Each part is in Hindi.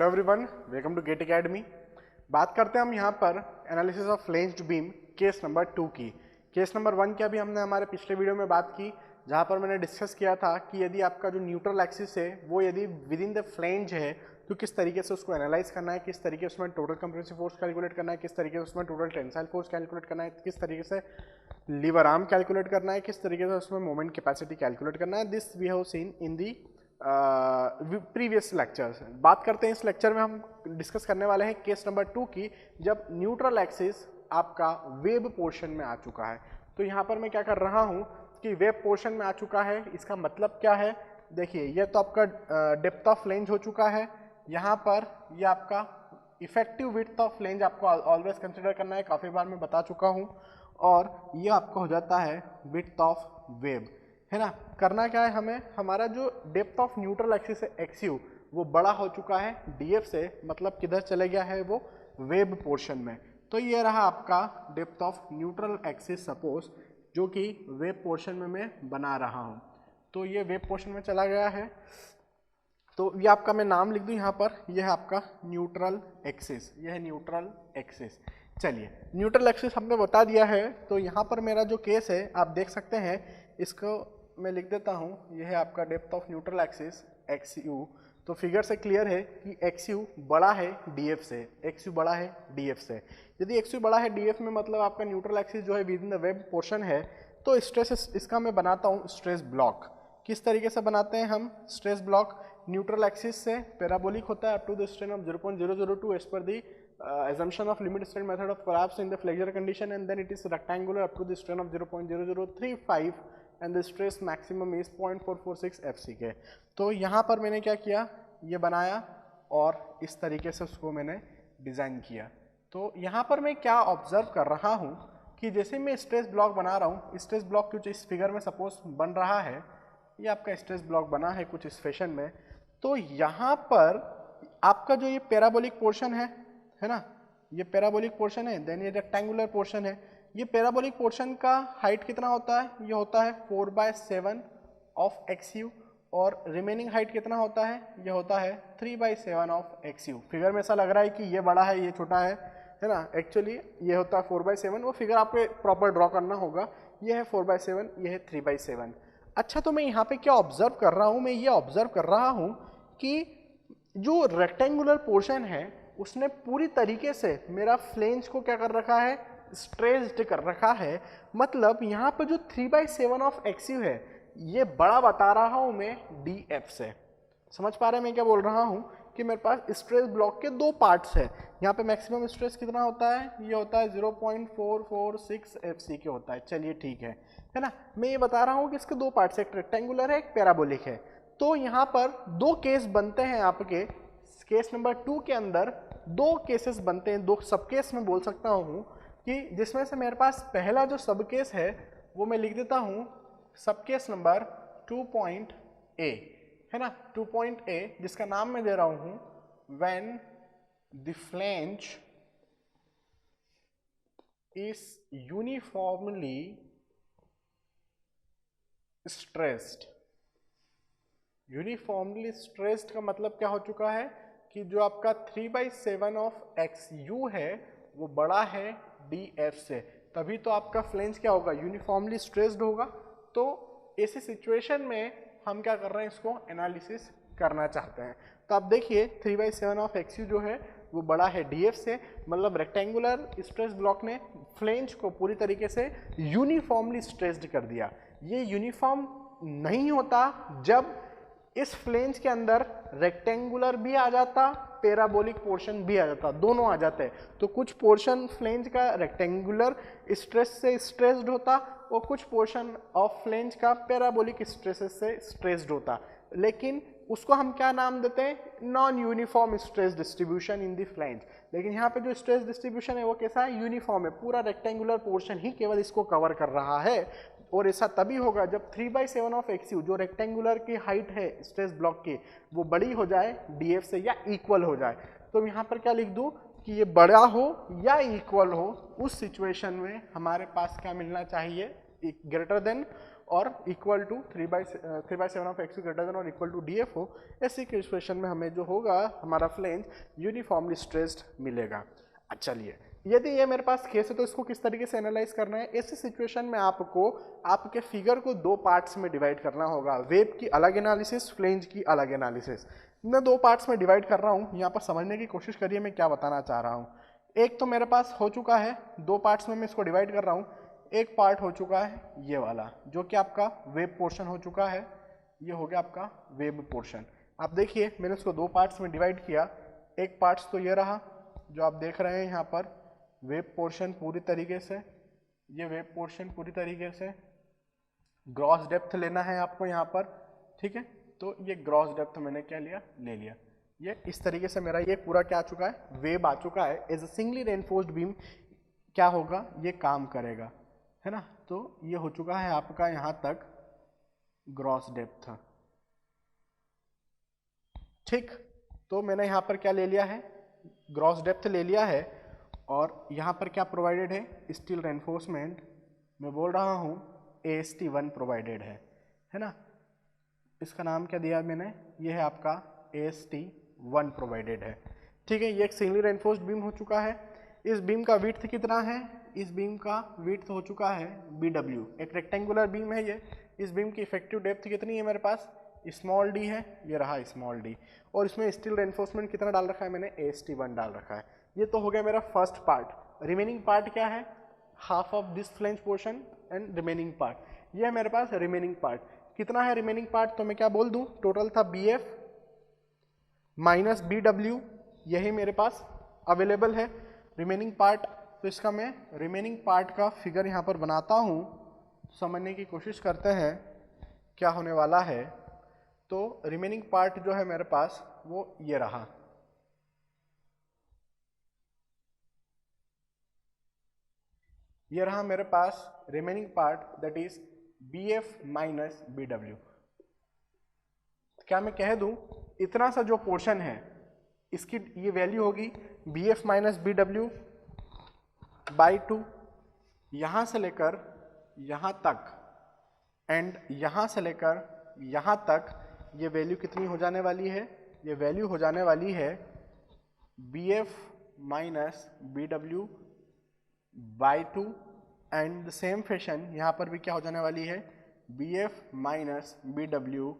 Everyone, welcome to GATE academy. बात करते हैं हम यहाँ पर analysis of flanged beam case number 2 की। केस नंबर 1 की अभी हमने हमारे पिछले वीडियो में बात की, जहाँ पर मैंने डिस्कस किया था कि यदि आपका जो न्यूट्रल एक्सिस है वो यदि विद इन द फ्लेंज है तो किस तरीके से उसको एनालाइज करना है, किस तरीके से उसमें टोटल कंप्रेसिव फोर्स कैलकुलेट करना है, किस तरीके से उसमें टोटल टेंसाइल फोर्स कैलकुलेट करना है, किस तरीके से लीवर आर्म कैलकुलेट करना है, किस तरीके से उसमें मोमेंट कैपेसिटी कैलकुलेट करना है। This we have seen in the previous lectures. बात करते हैं इस लेक्चर में हम डिस्कस करने वाले हैं केस नंबर 2 की, जब न्यूट्रल एक्सिस आपका वेब पोर्शन में आ चुका है। तो यहाँ पर मैं क्या कर रहा हूँ कि वेब पोर्शन में आ चुका है, इसका मतलब क्या है, देखिए ये तो आपका डेप्थ ऑफ फ्लेंज हो चुका है। यहाँ पर ये आपका इफेक्टिव विड्थ ऑफ फ्लेंज आपको ऑलवेज कंसिडर करना है, काफ़ी बार मैं बता चुका हूँ। और ये आपका हो जाता है विड्थ ऑफ वेब, है ना। करना क्या है हमें, हमारा जो डेप्थ ऑफ न्यूट्रल एक्सिस है एक्सयू वो बड़ा हो चुका है डीएफ से, मतलब किधर चले गया है वो वेब पोर्शन में। तो ये रहा आपका depth of neutral axis suppose, जो कि वेब पोर्शन में मैं बना रहा हूँ। तो ये वेब पोर्शन में चला गया है, तो ये आपका मैं नाम लिख दूँ यहाँ पर, यह है आपका न्यूट्रल एक्सिस, यह है न्यूट्रल एक्सिस। चलिए न्यूट्रल एक्सिस हमने बता दिया है, तो यहाँ पर मेरा जो केस है आप देख सकते हैं, इसको मैं लिख देता हूँ, यह है आपका depth of neutral axis x you. तो फिगर से क्लियर है कि एक्स यू बड़ा है डीएफ से, एक्स यू बड़ा है डीएफ से। यदि एक्स यू बड़ा है डीएफ में मतलब आपका न्यूट्रल एक्सिस जो है with in the web portion है, तो स्ट्रेस इसका मैं बनाता हूँ स्ट्रेस ब्लॉक। किस तरीके से बनाते हैं हम स्ट्रेस ब्लॉक, न्यूट्रल एक्सिस से पैराबोलिक होता है up to the strain of 0.002 as पर the assumption of limit strain method of collapse in the flexure condition, and then it is rectangular up to the strain of 0.0035 and the stress maximum is 0.446 FCK। तो यहाँ पर मैंने क्या किया, ये बनाया और इस तरीके से उसको मैंने डिज़ाइन किया। तो यहाँ पर मैं क्या ऑब्जर्व कर रहा हूँ कि जैसे मैं स्ट्रेस ब्लॉक बना रहा हूँ, स्ट्रेस ब्लॉक कुछ इस फिगर में सपोज बन रहा है, ये आपका स्ट्रेस ब्लॉक बना है कुछ इस फैशन में। तो यहाँ पर आपका जो ये पैराबोलिक पोर्शन है ना, ये पैराबोलिक पोर्शन है, देन ये रेक्टेंगुलर पोर्शन है। ये पैराबोलिक पोर्शन का हाइट कितना होता है, ये होता है 4/7 ऑफ एक्स यू, और रिमेनिंग हाइट कितना होता है, ये होता है 3/7 ऑफ एक्स यू। फिगर में ऐसा लग रहा है कि ये बड़ा है ये छोटा है ना, एक्चुअली ये होता है 4/7। वो फिगर आपको प्रॉपर ड्रॉ करना होगा, ये है 4/7, ये है 3/7। अच्छा, तो मैं यहाँ पे क्या ऑब्जर्व कर रहा हूँ, मैं ये ऑब्जर्व कर रहा हूँ कि जो रेक्टेंगुलर पोर्शन है उसने पूरी तरीके से मेरा फ्लेंज को क्या कर रखा है, स्ट्रेस्ड कर रखा है। मतलब यहाँ पर जो 3/7 ऑफ एक्सयू है ये बड़ा बता रहा हूँ मैं डीएफ से। समझ पा रहे हैं मैं क्या बोल रहा हूँ कि मेरे पास स्ट्रेस ब्लॉक के दो पार्ट्स है। यहाँ पे मैक्सिमम स्ट्रेस कितना होता है, ये होता है 0.446 FCK होता है। चलिए ठीक है ना। मैं ये बता रहा हूँ कि इसके दो पार्ट्स है, एक रेक्टेंगुलर है एक पैराबोलिक है। तो यहाँ पर दो केस बनते हैं आपके केस नंबर 2 के अंदर, दो केसेस बनते हैं, दो सब केस में बोल सकता हूँ कि जिसमें से मेरे पास पहला जो सब केस है वो मैं लिख देता हूँ सब केस नंबर 2.A, है ना, 2.A, जिसका नाम मैं दे रहा हूँ when the flange is uniformly stressed. Uniformly stressed का मतलब क्या हो चुका है कि जो आपका 3/7 ऑफ एक्स यू है वो बड़ा है डीएफ से, तभी तो आपका फ्लेंज क्या होगा, यूनिफॉर्मली स्ट्रेस्ड होगा। तो ऐसी सिचुएशन में हम क्या कर रहे हैं, इसको एनालिसिस करना चाहते हैं। तो आप देखिए 3/7 ऑफ एक्स यू जो है वो बड़ा है डीएफ से, मतलब रेक्टेंगुलर स्ट्रेस ब्लॉक ने फ्लेंज को पूरी तरीके से यूनिफॉर्मली स्ट्रेस्ड कर दिया। ये यूनिफॉर्म नहीं होता जब इस फ्लेंज के अंदर रेक्टेंगुलर भी आ जाता, पैराबोलिक पोर्शन भी आ जाता, दोनों आ जाते हैं। तो कुछ पोर्शन फ्लेंज का रेक्टेंगुलर स्ट्रेस से स्ट्रेस्ड होता और कुछ पोर्शन ऑफ फ्लेंज का पैराबोलिक स्ट्रेसेस से स्ट्रेस्ड होता, लेकिन उसको हम क्या नाम देते हैं, non uniform stress distribution in the flange. लेकिन यहाँ पे जो स्ट्रेस डिस्ट्रीब्यूशन है वो कैसा है, यूनिफॉर्म है, पूरा रेक्टेंगुलर पोर्शन ही केवल इसको कवर कर रहा है। और ऐसा तभी होगा जब 3/7 ऑफ एक्सयू जो रेक्टेंगुलर की हाइट है स्ट्रेस ब्लॉक की वो बड़ी हो जाए डीएफ से या इक्वल हो जाए। तो यहाँ पर क्या लिख दूँ कि ये बड़ा हो या इक्वल हो, उस सिचुएशन में हमारे पास क्या मिलना चाहिए, ग्रेटर देन और equal to 3/7 of X greater than और इक्वल टू DF हो, ऐसी सिचुएशन में हमें जो होगा हमारा फ्लेंज यूनिफॉर्मली स्ट्रेस्ड मिलेगा। चलिए, यदि ये मेरे पास केस है तो इसको किस तरीके से एनालाइज करना है। ऐसी सिचुएशन में आपको आपके फिगर को दो पार्ट्स में डिवाइड करना होगा, वेव की अलग एनालिसिस, फ्लेंज की अलग एनालिसिस। मैं दो पार्ट्स में डिवाइड कर रहा हूँ, यहाँ पर समझने की कोशिश करिए मैं क्या बताना चाह रहा हूँ। एक तो मेरे पास हो चुका है, दो पार्ट्स में मैं इसको डिवाइड कर रहा हूँ। एक पार्ट हो चुका है ये वाला, जो कि आपका वेब पोर्शन हो चुका है, ये हो गया आपका वेब पोर्शन। आप देखिए मैंने इसको दो पार्ट्स में डिवाइड किया। एक पार्ट्स तो ये रहा जो आप देख रहे हैं यहाँ पर, वेब पोर्शन पूरी तरीके से, ये वेब पोर्शन पूरी तरीके से ग्रॉस डेप्थ लेना है आपको यहाँ पर, ठीक है। तो ये ग्रॉस डेप्थ मैंने क्या लिया, ले लिया। ये इस तरीके से मेरा ये पूरा क्या आ चुका है, वेब आ चुका है। As a singly reinforced beam क्या होगा, ये काम करेगा, है ना। तो ये हो चुका है आपका यहाँ तक ग्रॉस डेप्थ, ठीक। तो मैंने यहाँ पर क्या ले लिया है, ग्रॉस डेप्थ ले लिया है। और यहाँ पर क्या प्रोवाइडेड है, स्टील रेनफोर्समेंट, मैं बोल रहा हूँ AST1 प्रोवाइडेड है ना। इसका नाम क्या दिया मैंने, ये है आपका AST1 प्रोवाइडेड है, ठीक है। ये एक सिंगली रेनफोर्स्ड बीम हो चुका है। इस बीम का विड्थ कितना है, इस बीम का विड्थ हो चुका है BW, एक रेक्टेंगुलर बीम है ये। इस बीम की इफेक्टिव डेप्थ कितनी है मेरे पास, स्मॉल d है, ये रहा स्मॉल d। और इसमें स्टील रेनफोर्समेंट कितना डाल रखा है मैंने, AST1 डाल रखा है। ये तो हो गया मेरा फर्स्ट पार्ट। रिमेनिंग पार्ट क्या है, half of this flange portion and remaining part. ये है मेरे पास रिमेनिंग पार्ट। कितना है रिमेनिंग पार्ट, तो मैं क्या बोल दूं, टोटल था BF माइनस BW, यही मेरे पास अवेलेबल है रिमेनिंग पार्ट। तो इसका मैं रिमेनिंग पार्ट का फिगर यहाँ पर बनाता हूँ, समझने की कोशिश करते हैं क्या होने वाला है। तो रिमेनिंग पार्ट जो है मेरे पास वो ये रहा, ये रहा मेरे पास remaining part, that is BF minus BW। क्या मैं कह दूं, इतना सा जो पोर्शन है इसकी ये वैल्यू होगी BF माइनस BW बाई 2, यहाँ से लेकर यहाँ तक एंड यहाँ से लेकर यहाँ तक ये वैल्यू कितनी हो जाने वाली है, ये वैल्यू हो जाने वाली है BF minus BW by 2 and the same fashion यहाँ पर भी क्या हो जाने वाली है, BF माइनस BW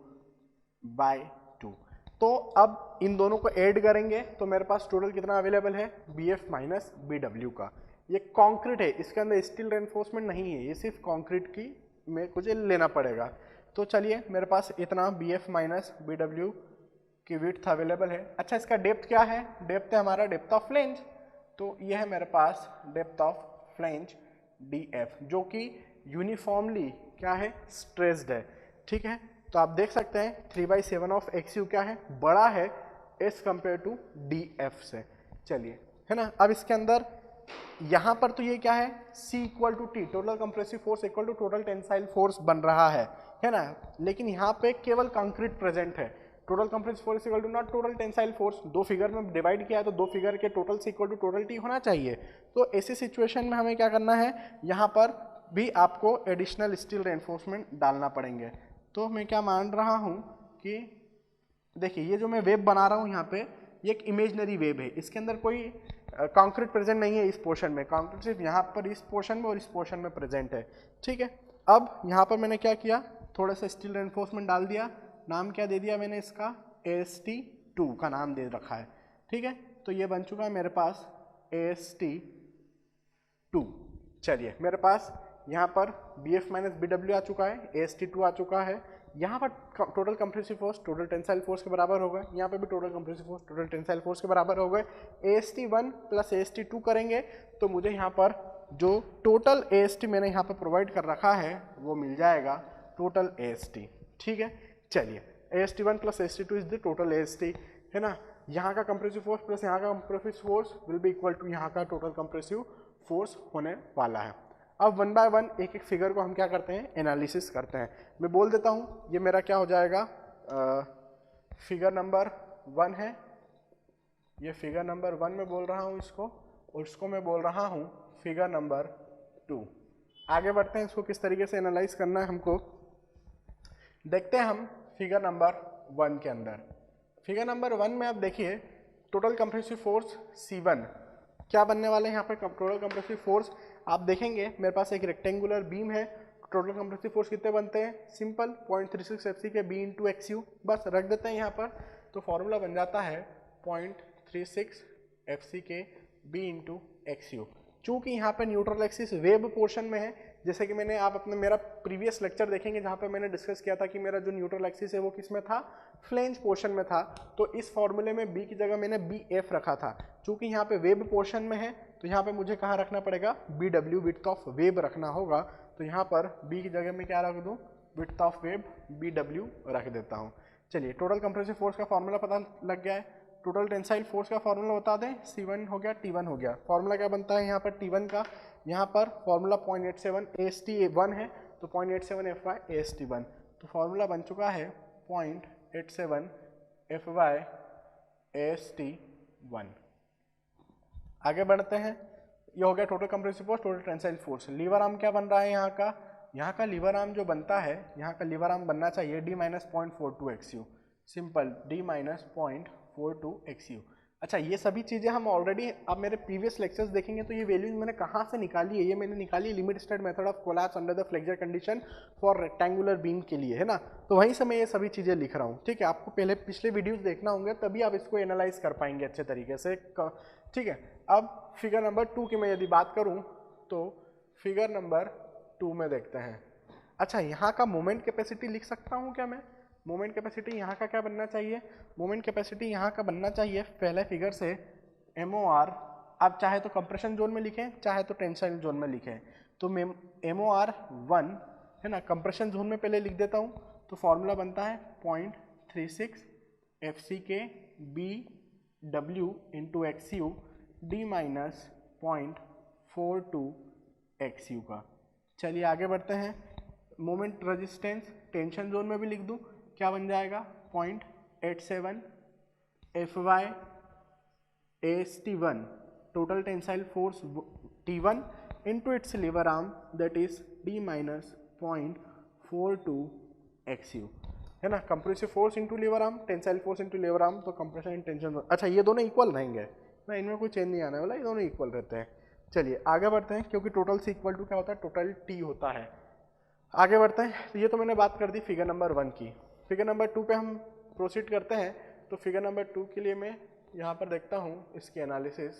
बाई 2। तो अब इन दोनों को ऐड करेंगे तो मेरे पास टोटल कितना अवेलेबल है, BF माइनस BW का। ये कंक्रीट है, इसके अंदर स्टील रेनफोर्समेंट नहीं है, ये सिर्फ कंक्रीट की में मुझे लेना पड़ेगा। तो चलिए मेरे पास इतना BF माइनस BW की विड्थ अवेलेबल है। अच्छा, इसका डेप्थ क्या है, डेप्थ है हमारा डेप्थ ऑफ फ्लेंज। तो ये है मेरे पास डेप्थ ऑफ फ्लेंज DF, जो कि यूनिफॉर्मली क्या है, स्ट्रेस्ड है, ठीक है। तो आप देख सकते हैं 3/7 ऑफ XU क्या है, बड़ा है एज कंपेयर टू DF से। चलिए, है ना। अब इसके अंदर यहाँ पर तो ये क्या है, C equal to T, total compressive force equal to total tensile force बन रहा है ना। लेकिन यहाँ पे केवल कंक्रीट प्रेजेंट है, total compressive force equal to not total tensile force. दो फिगर में डिवाइड किया है तो दो फिगर के टोटल से इक्वल टू टोटल T होना चाहिए। तो ऐसी सिचुएशन में हमें क्या करना है, यहाँ पर भी आपको एडिशनल स्टील रेनफोर्समेंट डालना पड़ेंगे। तो मैं क्या मान रहा हूँ कि देखिए ये जो मैं वेब बना रहा हूँ यहाँ पे, ये एक इमेजनरी वेब है, इसके अंदर कोई कंक्रीट प्रेजेंट नहीं है इस पोर्शन में, कंक्रीट सिर्फ यहाँ पर इस पोर्शन में और इस पोर्शन में प्रेजेंट है, ठीक है। अब यहाँ पर मैंने क्या किया, थोड़ा सा स्टील रेनफोर्समेंट डाल दिया, नाम क्या दे दिया मैंने इसका, AST2 का नाम दे रखा है, ठीक है। तो ये बन चुका है मेरे पास AST2। चलिए मेरे पास यहाँ पर BF माइनस BW आ चुका है, AST2 आ चुका है। यहाँ पर total compressive force total tensile force के बराबर हो गए, यहाँ पे भी total compressive force total tensile force के बराबर हो गए। AST1 प्लस AST2 करेंगे तो मुझे यहाँ पर जो टोटल AST मैंने यहाँ पर प्रोवाइड कर रखा है वो मिल जाएगा टोटल AST, ठीक है। चलिए AST1 plus AST2 is the total AST, है ना। यहाँ का कंप्रेसिव फोर्स प्लस यहाँ का compressive force will be equal to यहाँ का टोटल कंप्रेसिव फोर्स होने वाला है। अब वन बाय वन एक एक फिगर को हम क्या करते हैं, एनालिसिस करते हैं। मैं बोल देता हूँ ये मेरा क्या हो जाएगा, फिगर नंबर 1 है, ये फिगर नंबर 1 में बोल रहा हूँ इसको, और इसको मैं बोल रहा हूँ फिगर नंबर 2, आगे बढ़ते हैं, इसको किस तरीके से एनालाइज करना है हमको देखते हैं हम फिगर नंबर 1 के अंदर। फिगर नंबर 1 में आप देखिए टोटल कंप्रेसिव फोर्स C1 क्या बनने वाले हैं यहाँ पर। टोटल कंप्रेसिव फोर्स आप देखेंगे मेरे पास एक रेक्टेंगुलर बीम है, टोटल कंप्रेसिव फोर्स कितने बनते हैं, सिंपल 0.36 FC के B इंटू XU, बस रख देते हैं यहाँ पर। तो फॉर्मूला बन जाता है 0.36 FC के B इंटू XU। चूँकि यहाँ पे न्यूट्रल एक्सिस वेब पोर्शन में है, जैसे कि मैंने आप अपने मेरा प्रीवियस लेक्चर देखेंगे जहाँ पे मैंने डिस्कस किया था कि मेरा जो न्यूट्रल एक्सिस है वो किस में था, फ्लेंज पोर्शन में था। तो इस फॉर्मूले में B की जगह मैंने BF रखा था। चूँकि यहाँ पे वेब पोर्शन में है तो यहाँ पे मुझे कहाँ रखना पड़ेगा, BW विड्थ ऑफ वेब रखना होगा। तो यहाँ पर B की जगह में क्या रख दूँ, विड्थ ऑफ वेब BW रख देता हूँ। चलिए टोटल कंप्रेसिव फोर्स का फॉर्मूला पता लग गया है। टोटल टेंसाइल फोर्स का फॉर्मूला बता दें, C1 हो गया T1 हो गया। फॉर्मूला क्या बनता है यहाँ पर T1 का, यहाँ पर फॉर्मूला 0.87 AST1 है तो 0.87 FY AST1। तो फॉर्मूला बन चुका है 0.87 FY AST1। आगे बढ़ते हैं, ये हो गया total compressive force, total tensile force. Lever arm क्या बन रहा है यहाँ का लीवर आर्म जो बनता है, यहाँ का लीवर आर्म बनना चाहिए D-0.42 XU, simple D-0.42 XU। अच्छा ये सभी चीज़ें हम ऑलरेडी अब मेरे प्रीवियस लेक्चर्स देखेंगे तो ये वैल्यूज मैंने कहाँ से निकाली है, ये मैंने निकाली limit state method of collapse under the flexor condition for rectangular beam के लिए, है ना। तो वहीं से मैं ये सभी चीज़ें लिख रहा हूँ, ठीक है। आपको पहले पिछले वीडियोज़ देखना होंगे तभी आप इसको एनालाइज कर पाएंगे अच्छे तरीके से, ठीक है। अब फिगर नंबर 2 की मैं यदि बात करूँ तो फिगर नंबर 2 में देखते हैं। अच्छा यहाँ का मोमेंट कैपेसिटी लिख सकता हूँ क्या मैं, मोमेंट कैपेसिटी यहाँ का क्या बनना चाहिए, मोमेंट कैपेसिटी यहाँ का बनना चाहिए पहले फिगर से MOR, आप चाहे तो कंप्रेशन जोन में लिखें चाहे तो टेंसाइल जोन में लिखें। तो MOR 1 है ना, कंप्रेशन जोन में पहले लिख देता हूँ। तो फॉर्मूला बनता है 0.36 FC के BW into XU D-0.42 XU का। चलिए आगे बढ़ते हैं, मोमेंट रेजिस्टेंस टेंशन जोन में भी लिख दूं, क्या बन जाएगा 0.87 FY AST1 total tensile force T1 into its lever arm that is D-0.42 XU, है ना। Compressive force into lever arm, tensile force into lever arm, तो कंप्रेशन एंड टेंशन जोन। अच्छा ये दोनों इक्वल रहेंगे ना, इनमें कोई चेंज नहीं आने वाला, ये दोनों इक्वल रहते हैं। चलिए आगे बढ़ते हैं, क्योंकि टोटल से इक्वल टू क्या होता है, टोटल T होता है। आगे बढ़ते हैं, तो ये तो मैंने बात कर दी फिगर नंबर 1 की। फिगर नंबर 2 पे हम प्रोसीड करते हैं। तो फिगर नंबर 2 के लिए मैं यहाँ पर देखता हूँ इसकी एनालिसिस।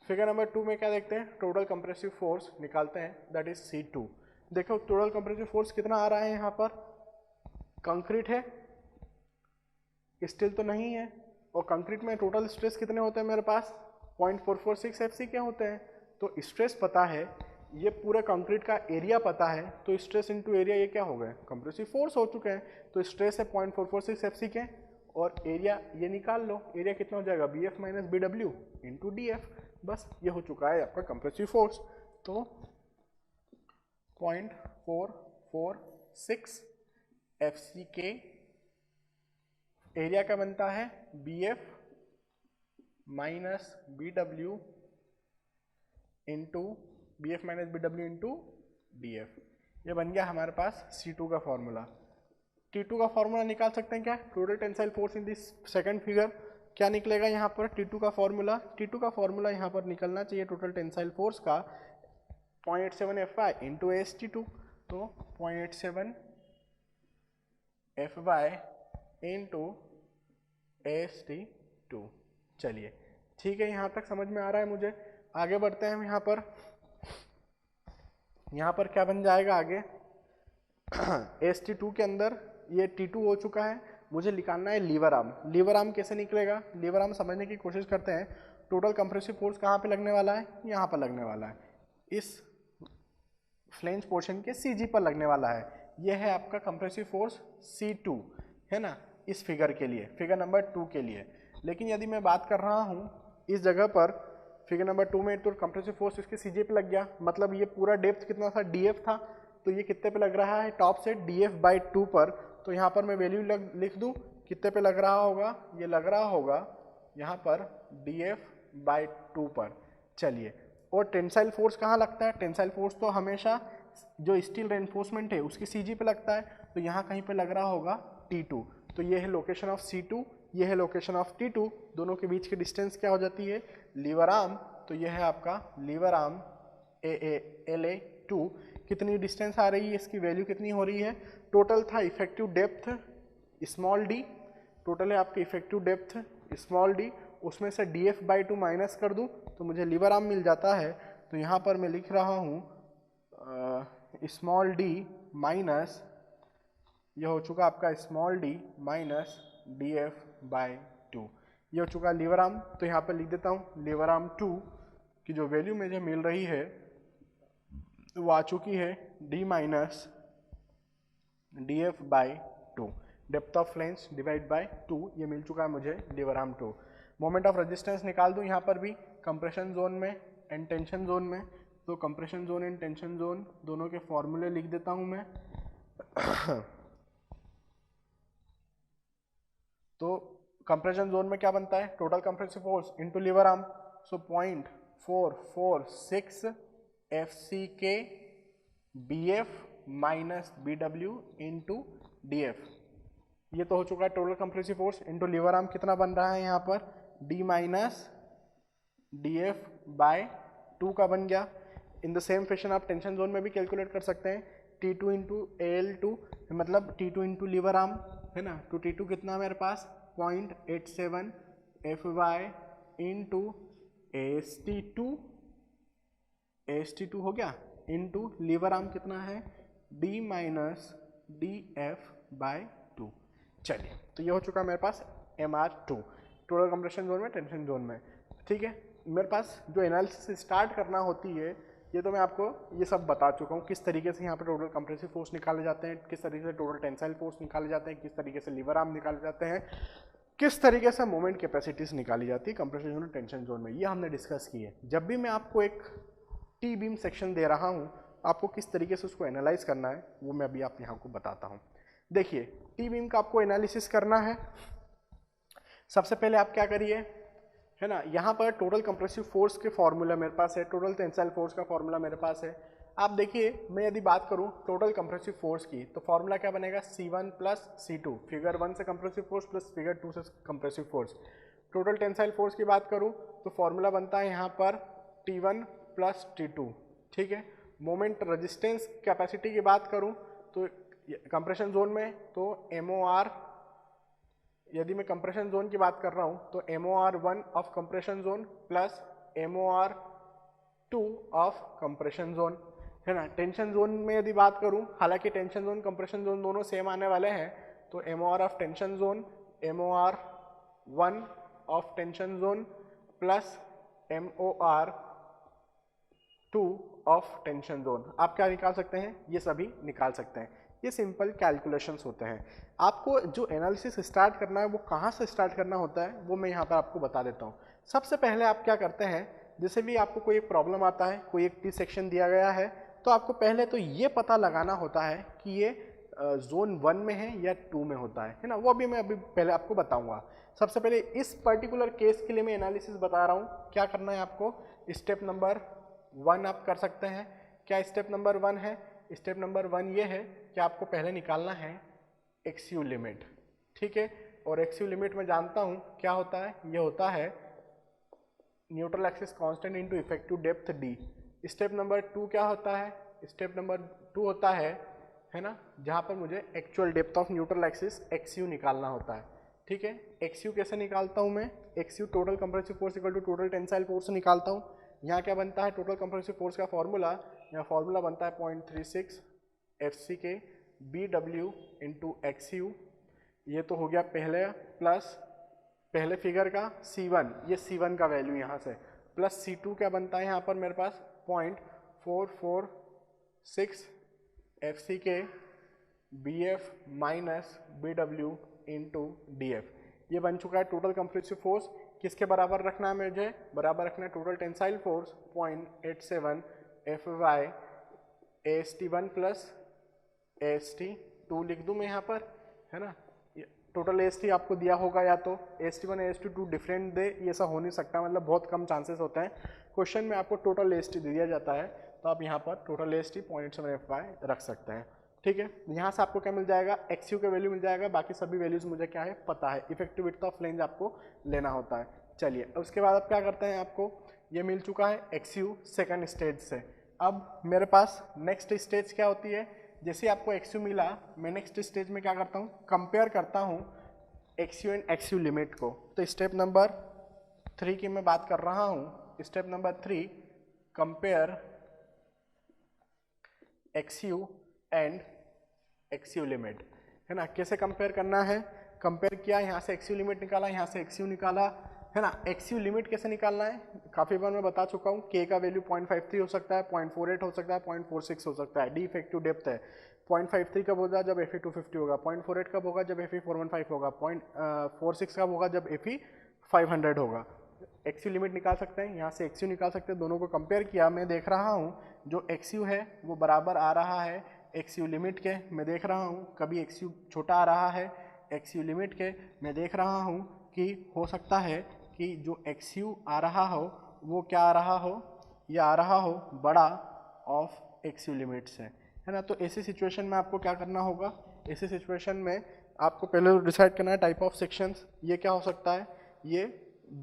फिगर नंबर 2 में क्या देखते हैं, टोटल कंप्रेसिव फोर्स निकालते हैं, दैट इज C2। देखो टोटल कंप्रेसिव फोर्स कितना आ रहा है यहाँ पर, कंक्रीट है, स्टील तो नहीं है, और कंक्रीट में टोटल स्ट्रेस कितने होते हैं मेरे पास 0.446 FC के होते हैं। तो स्ट्रेस पता है, ये पूरे कंक्रीट का एरिया पता है, तो स्ट्रेस इनटू एरिया ये क्या हो गए, कंप्रेसिव फोर्स हो चुके हैं। तो स्ट्रेस है 0.446 FC के, और एरिया ये निकाल लो, एरिया कितना हो जाएगा BF minus BW into DF, बस ये हो चुका है आपका कंप्रेसिव फोर्स। तो 0.446 FC के एरिया का बनता है BF minus BW into BF minus BW into DF। ये बन गया हमारे पास C2 का फॉर्मूला। T2 का फॉर्मूला निकाल सकते हैं क्या, total tensile force in this second figure क्या निकलेगा यहाँ पर, T2 का फॉर्मूला। T2 का फॉर्मूला यहाँ पर निकलना चाहिए टोटल टेंसाइल फोर्स का 0.87 FY इंटू AST2, तो 0.87 FY इंटू AST2। चलिए ठीक है, यहाँ तक समझ में आ रहा है मुझे। आगे बढ़ते हैं हम यहाँ पर क्या बन जाएगा आगे AST2 के अंदर ये T2 हो चुका है, मुझे निकालना है लीवर आर्म। लीवर आर्म कैसे निकलेगा, लीवर आर्म समझने की कोशिश करते हैं। टोटल कंप्रेसिव फोर्स कहाँ पे लगने वाला है, यहाँ पर लगने वाला है, इस फ्लेंज पोर्शन के CG पर लगने वाला है। यह है आपका कंप्रेसिव फोर्स C2, है ना, इस फिगर के लिए, फिगर नंबर 2 के लिए। लेकिन यदि मैं बात कर रहा हूँ इस जगह पर फिगर नंबर 2 में, तो कंप्रेसिव फोर्स इसके CG पे लग गया, मतलब ये पूरा डेप्थ कितना था, DF था, तो ये कितने पे लग रहा है, टॉप से DF/2 पर। तो यहाँ पर मैं वैल्यू लिख दूँ, कितने पे लग रहा होगा, ये लग रहा होगा यहाँ पर DF/2 पर। चलिए और टेंसाइल फोर्स कहाँ लगता है? टेंसाइल फोर्स तो हमेशा जो स्टील रेनफोर्समेंट है उसकी सीजी पे लगता है, तो यहाँ कहीं पे लग रहा होगा T2। तो ये है लोकेशन ऑफ C2, ये है लोकेशन ऑफ T2, दोनों के बीच की डिस्टेंस क्या हो जाती है? Lever arm. तो ये है आपका लीवर आर्म LA2। कितनी डिस्टेंस आ रही है, इसकी वैल्यू कितनी हो रही है? टोटल था effective depth small D, total है आपकी इफेक्टिव डेप्थ स्मॉल डी, उसमें से df/2 माइनस कर दूं तो मुझे लीवर आर्म मिल जाता है। तो यहाँ पर मैं लिख रहा हूँ स्मॉल डी माइनस, यह हो चुका आपका स्मॉल डी माइनस df/2, ये हो चुका लीवर आर्म। तो यहाँ पर लिख देता हूँ लीवर आर्म 2 की जो वैल्यू मुझे मिल रही है वो आ चुकी है d minus df/2, depth of flange divide by 2, ये मिल चुका है मुझे lever arm 2। Moment of resistance निकाल दूं यहाँ पर भी, कंप्रेशन जोन में एंड टेंशन जोन में। तो compression zone and tension zone दोनों के फॉर्मूले लिख देता हूँ मैं। तो कंप्रेशन जोन में क्या बनता है? Total compressive force into lever arm, so 0.446 FCK BF minus BW into DF, ये तो हो चुका है total compressive force into lever arm. कितना बन रहा है यहाँ पर? D माइनस df/2 का बन गया। इन द सेम फैशन आप टेंशन जोन में भी कैलकुलेट कर सकते हैं, T2 इंटू AL2, मतलब T2 इंटू लीवर आर्म है ना। तो T2 कितना मेरे पास? 0.87 FY इंटू AST2 हो गया, इंटू लीवर आर्म कितना है? D minus df/2। चलिए, तो ये हो चुका मेरे पास MR2 टोटल कंप्रेशन जोन में, टेंशन जोन में। ठीक है, मेरे पास जो एनालिसिस स्टार्ट करना होती है, ये तो मैं आपको ये सब बता चुका हूँ, किस तरीके से यहाँ पे टोटल कंप्रेसिव फोर्स निकाले जाते हैं, किस तरीके से टोटल टेंसाइल फोर्स निकाले जाते हैं, किस तरीके से लीवर आर्म निकाले जाते हैं, किस तरीके से मोमेंट कैपेसिटीज निकाली जाती है कंप्रेशन जोन और टेंशन जोन में, ये हमने डिस्कस की है। जब भी मैं आपको एक टी बीम सेक्शन दे रहा हूँ, आपको किस तरीके से उसको एनालाइज करना है वो मैं अभी आप यहाँ को बताता हूँ। देखिए, टी बीम का आपको एनालिसिस करना है। सबसे पहले आप क्या करिए, है ना, यहाँ पर टोटल कंप्रेसिव फोर्स के फॉर्मूला मेरे पास है, टोटल टेंसाइल फोर्स का फॉर्मूला मेरे पास है। आप देखिए, मैं यदि बात करूँ टोटल कंप्रेसिव फोर्स की, तो फॉर्मूला क्या बनेगा? C1 प्लस C2, फिगर 1 से कंप्रेसिव फोर्स प्लस फिगर 2 से compressive force. Total tensile force की बात करूँ तो फॉर्मूला बनता है यहाँ पर T1 प्लस T2। ठीक है, मोमेंट रेजिस्टेंस कैपेसिटी की बात करूँ तो कंप्रेशन जोन में तो MOR, यदि मैं कंप्रेशन जोन की बात कर रहा हूँ तो MOR1 of compression zone plus MOR2 of compression zone, है ना। टेंशन जोन में यदि बात करूँ, हालांकि टेंशन जोन कंप्रेशन जोन दोनों सेम आने वाले हैं, तो MOR of tension zone MOR1 of tension zone plus MOR2 of tension zone. आप क्या निकाल सकते हैं? ये सभी निकाल सकते हैं। ये सिंपल कैलकुलेशंस होते हैं। आपको जो एनालिसिस स्टार्ट करना है वो कहाँ से स्टार्ट करना होता है वो मैं यहाँ पर आपको बता देता हूँ। सबसे पहले आप क्या करते हैं, जैसे भी आपको कोई एक प्रॉब्लम आता है, कोई एक टी सेक्शन दिया गया है, तो आपको पहले तो ये पता लगाना होता है कि ये जोन 1 में है या 2 में होता है ना। वो भी मैं अभी पहले आपको बताऊंगा। सबसे पहले इस पर्टिकुलर केस के लिए मैं एनालिसिस बता रहा हूँ। क्या करना है आपको? स्टेप नंबर 1 आप कर सकते हैं। क्या स्टेप नंबर 1 है? स्टेप नंबर 1 ये है कि आपको पहले निकालना है एक्सयू लिमिट। ठीक है, और एक्सयू लिमिट में जानता हूँ क्या होता है, ये होता है neutral axis constant into effective depth D. Step number 2 क्या होता है? स्टेप नंबर 2 होता है ना, जहाँ पर मुझे actual depth of neutral axis xu निकालना होता है। ठीक है, एक्सयू कैसे निकालता हूँ मैं? Xu total compressive force equal to total tensile force निकालता हूँ। यहाँ क्या बनता है? टोटल कंप्रेसिव फोर्स का फॉर्मूला, यहाँ फॉर्मूला बनता है 0.36 FCK BW इंटू XU। ये तो हो गया पहले, प्लस पहले फिगर का C1, ये C1 का वैल्यू यहाँ से, प्लस C2 क्या बनता है यहाँ पर मेरे पास 0.446 FCK BF minus BW into DF। ये बन चुका है टोटल कंप्रेसिव फोर्स। किसके बराबर रखना है मुझे? बराबर रखना है total tensile force 0.87 FY AST1 plus AST2 लिख दूं मैं यहाँ पर, है ना। टोटल AST आपको दिया होगा या तो AST1 AST2 डिफरेंट दे, ये ऐसा हो नहीं सकता, मतलब बहुत कम चांसेस होते हैं। क्वेश्चन में आपको टोटल AST दिया जाता है तो आप यहाँ पर टोटल AST 0.7 रख सकते हैं। ठीक है, यहाँ से आपको क्या मिल जाएगा, XU का वैल्यू मिल जाएगा, बाकी सभी वैल्यूज मुझे क्या है पता है। इफेक्टिव विड्थ ऑफ फ्लेंज आपको लेना होता है। चलिए उसके बाद आप क्या करते हैं, आपको ये मिल चुका है XU सेकंड स्टेज से। अब मेरे पास नेक्स्ट स्टेज क्या होती है, जैसे आपको XU मिला, मैं नेक्स्ट स्टेज में क्या करता हूँ, कंपेयर करता हूँ XU एंड XU लिमिट को। तो स्टेप नंबर 3 की मैं बात कर रहा हूँ। Step number 3, compare XU and XU limit, है ना। कैसे कंपेयर करना है, कंपेयर किया, यहाँ से XU लिमिट निकाला, यहाँ से XU निकाला, है ना। XU लिमिट कैसे निकालना है, काफ़ी बार मैं बता चुका हूँ। K का वैल्यू 0.53 हो सकता है, 0.48 हो सकता है, 0.46 हो सकता है। डी इफेक्टिव डेप्थ है। 0.53 कब होगा, जब Fe 250 होगा। 0.48 कब होगा, जब Fe 415 होगा। 0.46 कब होगा, जब Fe 500 होगा। XU लिमिट निकाल सकते हैं, यहाँ से XU निकाल सकते हैं। दोनों को कंपेयर किया, मैं देख रहा हूँ जो XU है वो बराबर आ रहा है XU लिमिट के। मैं देख रहा हूँ कभी XU छोटा आ रहा है XU लिमिट के। मैं देख रहा हूँ कि हो सकता है कि जो XU आ रहा हो वो क्या आ रहा हो, या आ रहा हो बड़ा ऑफ XU लिमिट से, है ना। तो ऐसी सिचुएशन में आपको क्या करना होगा, ऐसी सिचुएशन में आपको पहले डिसाइड करना है टाइप ऑफ सेक्शंस। ये क्या हो सकता है, ये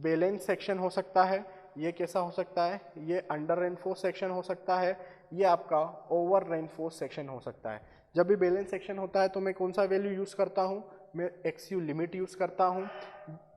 बैलेंस सेक्शन हो सकता है। ये कैसा हो सकता है, ये अंडर रेनफोर्स सेक्शन हो सकता है। ये आपका ओवर रेनफोर्स सेक्शन हो सकता है। जब भी बैलेंस सेक्शन होता है तो मैं कौन सा वैल्यू यूज़ करता हूँ, मैं XU लिमिट यूज़ करता हूँ।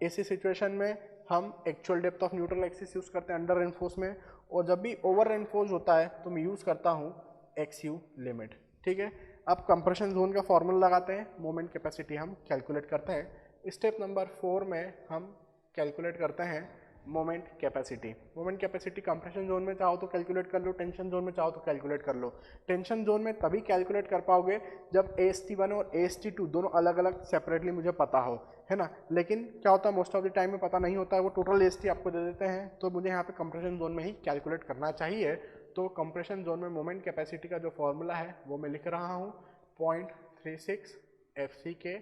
ऐसी सिचुएशन में हम actual depth of neutral axis use करते हैं अंडर रेनफोर्स में, और जब भी ओवर रेनफोर्स होता है तो मैं यूज़ करता हूँ XU लिमिट। ठीक है, अब कंप्रेशन जोन का फॉर्मूला लगाते हैं, मोमेंट कैपेसिटी हम कैलकुलेट करते हैं। स्टेप नंबर 4 में हम कैलकुलेट करते हैं moment capacity. Moment capacity compression zone में चाहो तो कैलकुलेट कर लो, टेंशन जोन में चाहो तो कैलकुलेट कर लो। टेंशन जोन में तभी कैलकुलेट कर पाओगे जब AST1 और AST2 दोनों अलग अलग सेपरेटली मुझे पता हो, है ना। लेकिन क्या होता है, मोस्ट ऑफ द टाइम में पता नहीं होता है, वो टोटल AST आपको दे देते हैं, तो मुझे यहाँ पे कंप्रेशन जोन में ही कैलकुलेट करना चाहिए। तो कंप्रेशन जोन में मोमेंट कैपेसिटी का जो फॉर्मूला है वो मैं लिख रहा हूँ 0.36 FCK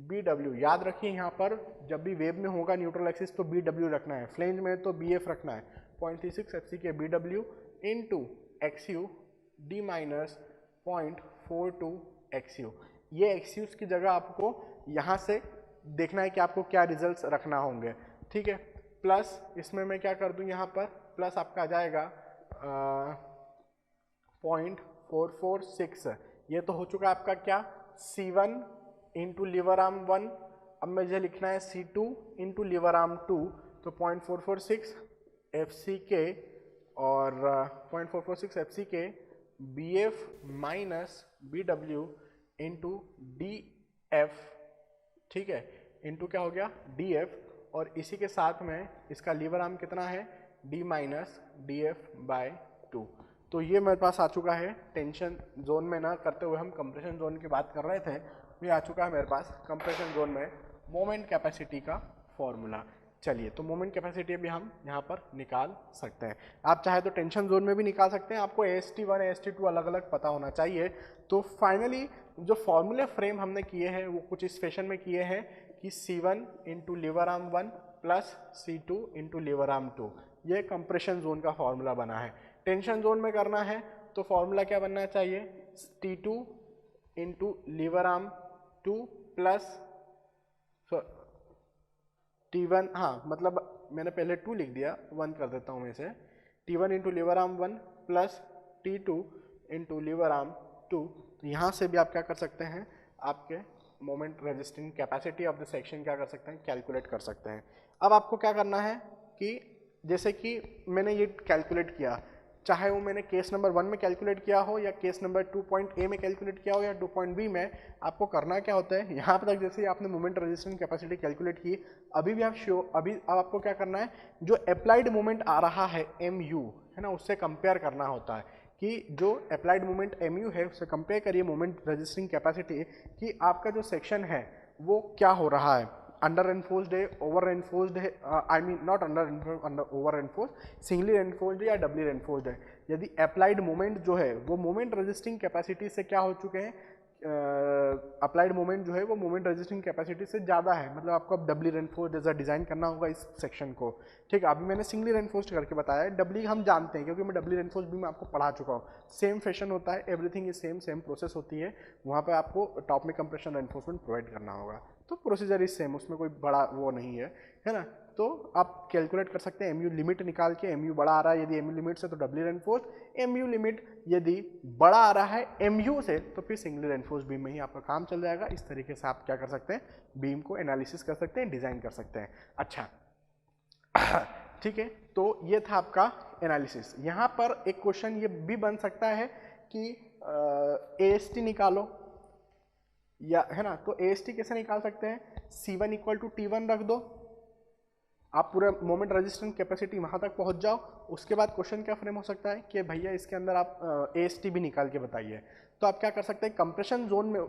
BW। याद रखिए यहाँ पर जब भी वेव में होगा न्यूट्रल एक्सिस तो BW रखना है, फ्लेंज में तो BF रखना है। 0.36 FCK BW into XU D minus 0.42 XU। ये XUs की जगह आपको यहाँ से देखना है कि आपको क्या रिजल्ट्स रखना होंगे। ठीक है, प्लस इसमें मैं क्या कर दूँ, यहाँ पर प्लस आपका आ जाएगा 0.446। ये तो हो चुका है आपका क्या, C1 इंटू लीवर आर्म 1। अब मुझे लिखना है C2 इंटू लीवर आर्म 2, तो 0.446 FCK और 0.446 FCK BF minus BW into DF। ठीक है, इंटू क्या हो गया DF, और इसी के साथ में इसका लीवर आर्म कितना है D माइनस DF/2। तो ये मेरे पास आ चुका है। टेंशन जोन में ना करते हुए हम कंप्रेशन जोन की बात कर रहे थे, ये आ चुका है मेरे पास कंप्रेशन जोन में मोमेंट कैपेसिटी का फॉर्मूला। चलिए, तो मोमेंट कैपेसिटी भी हम यहाँ पर निकाल सकते हैं। आप चाहे तो टेंशन जोन में भी निकाल सकते हैं, आपको AST1 AST2 अलग अलग पता होना चाहिए। तो फाइनली जो फॉर्मूले फ्रेम हमने किए हैं वो कुछ इस फैशन में किए हैं कि C1 into lever arm 1 plus C2 into lever arm 2, ये कंप्रेशन जोन का फॉर्मूला बना है। टेंशन जोन में करना है तो फॉर्मूला क्या बनना चाहिए, T2 into lever arm 2 plus T1, हाँ मतलब मैंने पहले 2 लिख दिया, 1 कर देता हूँ मैं इसे। T1 into lever arm 1 plus T2 into lever arm 2। तो यहाँ से भी आप क्या कर सकते हैं, आपके moment resisting capacity of the section क्या कर सकते हैं, कैलकुलेट कर सकते हैं। अब आपको क्या करना है कि जैसे कि मैंने ये कैलकुलेट किया, चाहे वो मैंने केस नंबर 1 में कैलकुलेट किया हो या केस नंबर 2.A में कैलकुलेट किया हो या 2.B में, आपको करना क्या होता है, यहाँ तक जैसे आपने मोमेंट रेजिस्टेंस कैपेसिटी कैलकुलेट की, अभी भी आप अभी अब आपको क्या करना है, जो अप्लाइड मोमेंट आ रहा है MU, है ना, उससे कंपेयर करना होता है कि जो अप्लाइड मोमेंट MU है उससे कंपेयर करिए मोमेंट रेजिस्टिंग कैपेसिटी कि आपका जो सेक्शन है वो क्या हो रहा है, अंडर रेनफोर्स्ड है, ओवर रेनफोर्स्ड है, I mean not under over reinforced, singly reinforced है या डबली रेनफोर्स्ड है। यदि अप्लाइड मोमेंट जो है वो मोमेंट रेजिस्टिंग कैपेसिटी से क्या हो चुके हैं अप्लाइड मोमेंट जो है वो मोमेंट रेजिस्टिंग कैपेसिटी से ज़्यादा है, मतलब आपको अब डबली रेनफोर्स्ड जैसा डिज़ाइन करना होगा इस सेक्शन को। ठीक है, अभी मैंने सिंगली रेनफोर्स्ड करके बताया है, डबली हम जानते हैं क्योंकि मैं डबली रेनफोर्स्ड भी मैं आपको पढ़ा चुका हूँ। सेम फैशन होता है, everything is same, same process होती है। वहाँ पर आपको टॉप में कंप्रेशन रेनफोर्समेंट प्रोवाइड करना होगा, तो प्रोसीजर इज सेम, उसमें कोई बड़ा वो नहीं है ना। तो आप कैलकुलेट कर सकते हैं एमयू लिमिट निकाल के, एमयू बड़ा आ रहा है यदि एमयू लिमिट से तो डबली रेनफोर्स, एमयू लिमिट यदि बड़ा आ रहा है एमयू से तो फिर सिंगली रेनफोर्स बीम में ही आपका काम चल जाएगा। इस तरीके से आप क्या कर सकते हैं, बीम को एनालिसिस कर सकते हैं, डिजाइन कर सकते हैं। अच्छा ठीक है, तो ये था आपका एनालिसिस। यहाँ पर एक क्वेश्चन ये भी बन सकता है कि AST निकालो, या है ना, तो AST कैसे निकाल सकते हैं, C1 इक्वल टू T1 रख दो, आप पूरा मोमेंट रेजिस्टेंस कैपेसिटी वहां तक पहुंच जाओ। उसके बाद क्वेश्चन क्या फ्रेम हो सकता है कि भैया इसके अंदर आप AST भी निकाल के बताइए। तो आप क्या कर सकते हैं, कंप्रेशन जोन में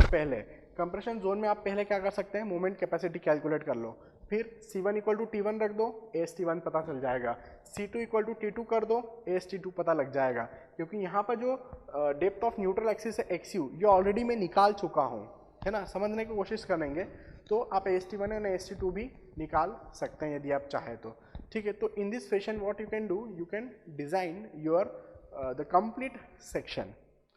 कंप्रेशन जोन में आप पहले क्या कर सकते हैं, मोमेंट कैपेसिटी कैलकुलेट कर लो, फिर C1 इक्वल टू T1 रख दो, AST1 पता चल जाएगा, C2 इक्वल टू T2 कर दो, AST2 पता लग जाएगा। क्योंकि यहाँ पर जो डेप्थ ऑफ न्यूट्रल एक्सिस है XU, ये ऑलरेडी मैं निकाल चुका हूँ, है ना, समझने की कोशिश करेंगे तो आप AST1 और AST2 भी निकाल सकते हैं यदि आप चाहें तो। ठीक है, तो in this fashion what you can do, you can design your the complete section.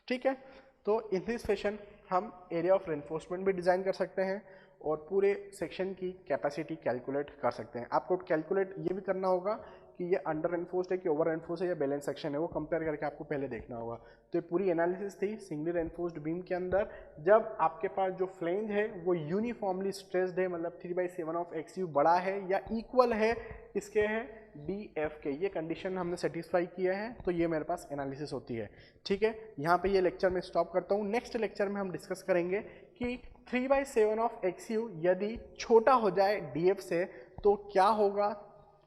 ठीक है, तो इन दिस फैशन हम एरिया ऑफ रेनफोर्समेंट भी डिजाइन कर सकते हैं और पूरे सेक्शन की कैपेसिटी कैलकुलेट कर सकते हैं। आपको कैलकुलेट ये भी करना होगा कि ये अंडर रेनफोर्स्ड है कि ओवर रेनफोर्स्ड है या बैलेंस सेक्शन है, वो कंपेयर करके आपको पहले देखना होगा। तो ये पूरी एनालिसिस थी सिंगली रेनफोर्स्ड बीम के अंदर, जब आपके पास जो फ्लेंज है वो यूनिफॉर्मली स्ट्रेस्ड है, मतलब 3/7 ऑफ XU बड़ा है या इक्वल है इसके है DF के, ये कंडीशन हमने सेटिस्फाई किया है, तो ये मेरे पास एनालिसिस होती है। ठीक है, यहाँ पे ये लेक्चर में स्टॉप करता हूँ। नेक्स्ट लेक्चर में हम डिस्कस करेंगे कि 3/7 ऑफ XU यदि छोटा हो जाए DF से तो क्या होगा,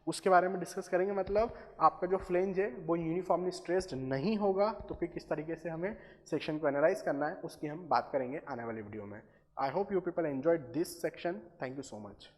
उसके बारे में डिस्कस करेंगे। मतलब आपका जो फ्लेंज है वो यूनिफॉर्मली स्ट्रेस्ड नहीं होगा, तो फिर किस तरीके से हमें सेक्शन को एनालाइज करना है उसकी हम बात करेंगे आने वाली वीडियो में। I hope you people enjoyed this section, thank you so much.